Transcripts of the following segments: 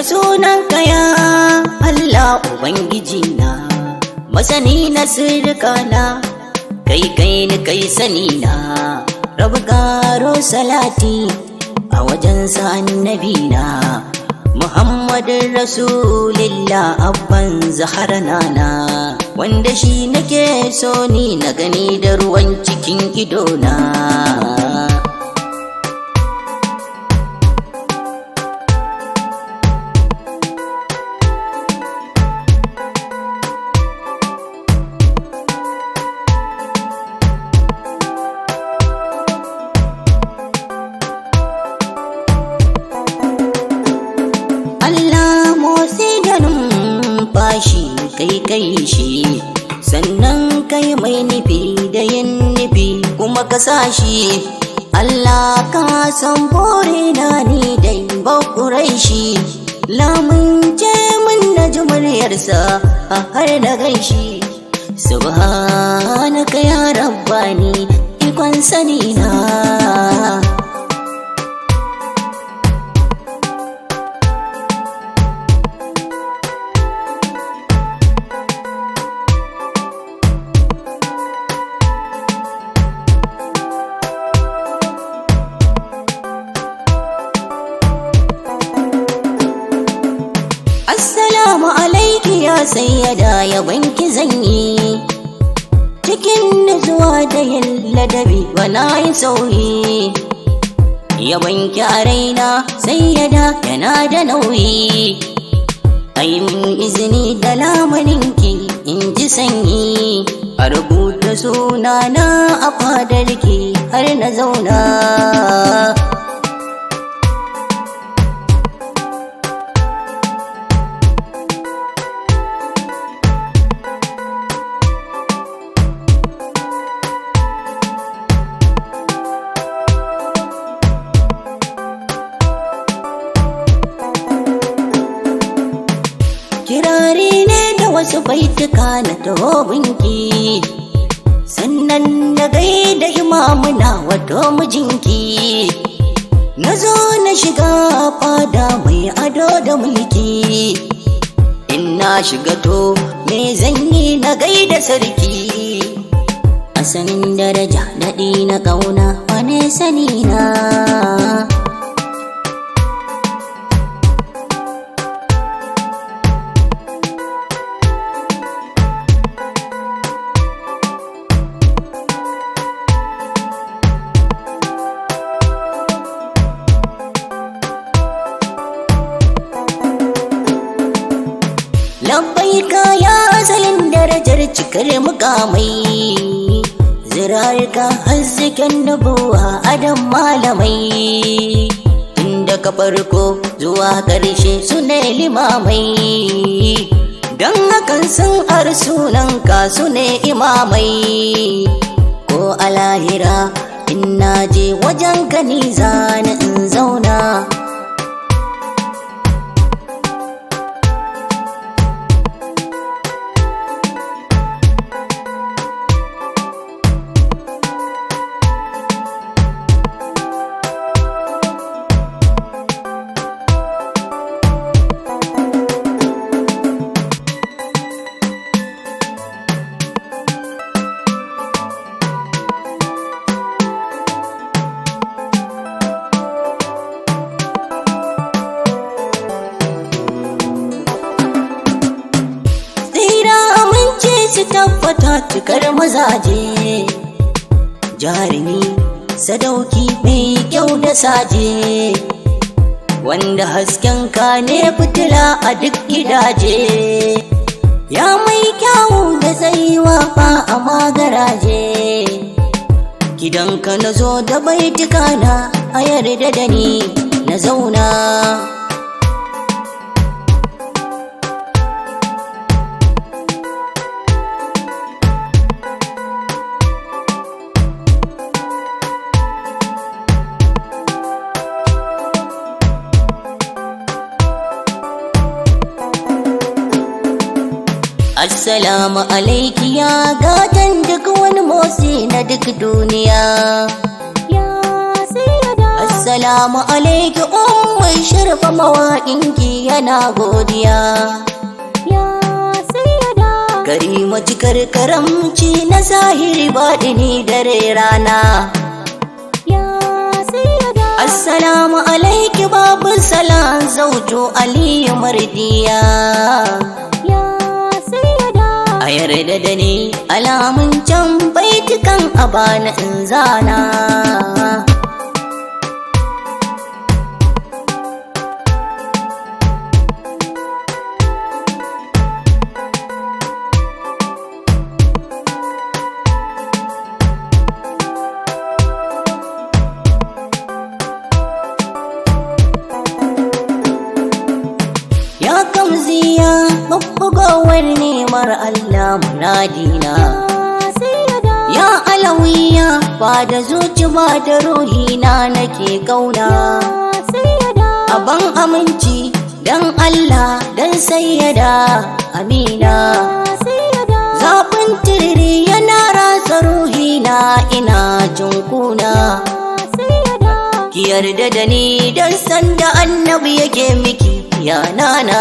sunanka ya Allah Ubangiji na, masani na sirrikana, kai ni kai sani na, rabu garo salati a wajen sa annabi na, Muhammadin Rasulillah abban zaharanana, wanda shi nake so ni na gani da ruwan cikin idona. Kai shi sannan kai mai nufi da yin nufi kuma ka sa shi. Allah ka san burina ni dai bakurai shi, lamunce min na ji muryarsa har da gaishi. Subhanaka ya rabbani ikon sani na. Assalamu alaiki ya sayyada, yabanki zanyi cikin nutsuwa da yin ladabi bana yi sauyi. Yabanki a raina sayyada yana da nauyi, ai min izini da lamarinki in ji sanyi. A rubuta sunana a fadarki har na zauna. Kirari ne da wasu baituka na tobinki, sannan na gaida imamuna wato mijinki. Na zo na shiga fada mai ado da mulki, in na shiga to me zan yi na gaida sarki. A sanin daraja daɗi na ƙauna wane sani na. Labbaika ya asalin darajar cikar mukamai, zirarka hasken nubuwa adam malamai. Tun daga farko zuwa ƙarshe su ne limamai, don hakan sun ar sunanka su ne imamai. Ko a lahira in naje wajen gani zana in zauna. Su tabbata cikar mazaje, jarumi sadauki mai kyau da saje, wanda hasken ka ne fitila a duk gidaje. Ya mai kyau da zai wafa a magaraje, gidanka na zo da baitika na a yarda da ni na zauna. Assalamu alaiki ya gatan duk wani motsi na duk duniya. Ya sayyada. Assalamu alaiki ummul sharfa mawaƙinki yana godiya. Ya sayyada Karima cikar karamci na zahiri baɗini dare rana. ya sayyada Assalamu alaiki babu salam zaujo Aliyu Mardiya. ya sayyada A yarda da ni alamun can baitukan abana in zana. Ya kamziya mabbugawar nemar Allah munadina. ya sayyada Ya alawiya ba da zuci ba da ruhina nake kauna. ya sayyada Aban aminci dan Allah dan sayyada Amina. ya sayyada Zafin tiriri yana ratsa ruhina ina jin kuna. ya sayyada Ki yarda da ni dan sanda annabi yake miki ya nana.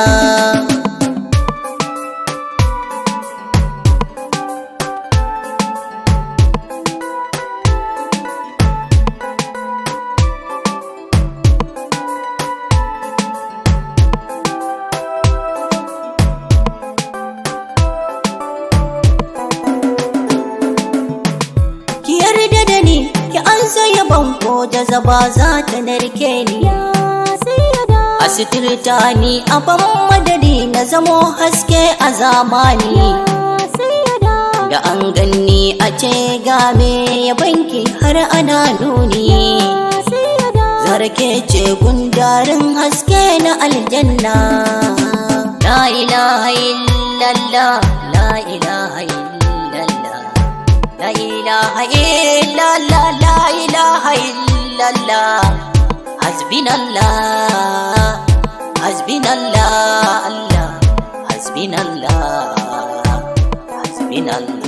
Ki yarda da ni ki ansa yabon ko jazaba za ta narke ni. ya sayyada Asitirta ni a ban madadi na zamo haske a zamani. ya sayyada Da an ganni a ce game ya banki har ana nuni. ya sayyada Zarke ce gundarin haske na aljanna. La ilaha illallah, la ilaha illallah, la ilaha illallah, la ilaha illallah. Hasbinallah, hasbinallah, Allah, hasbinallah, hasbinallah.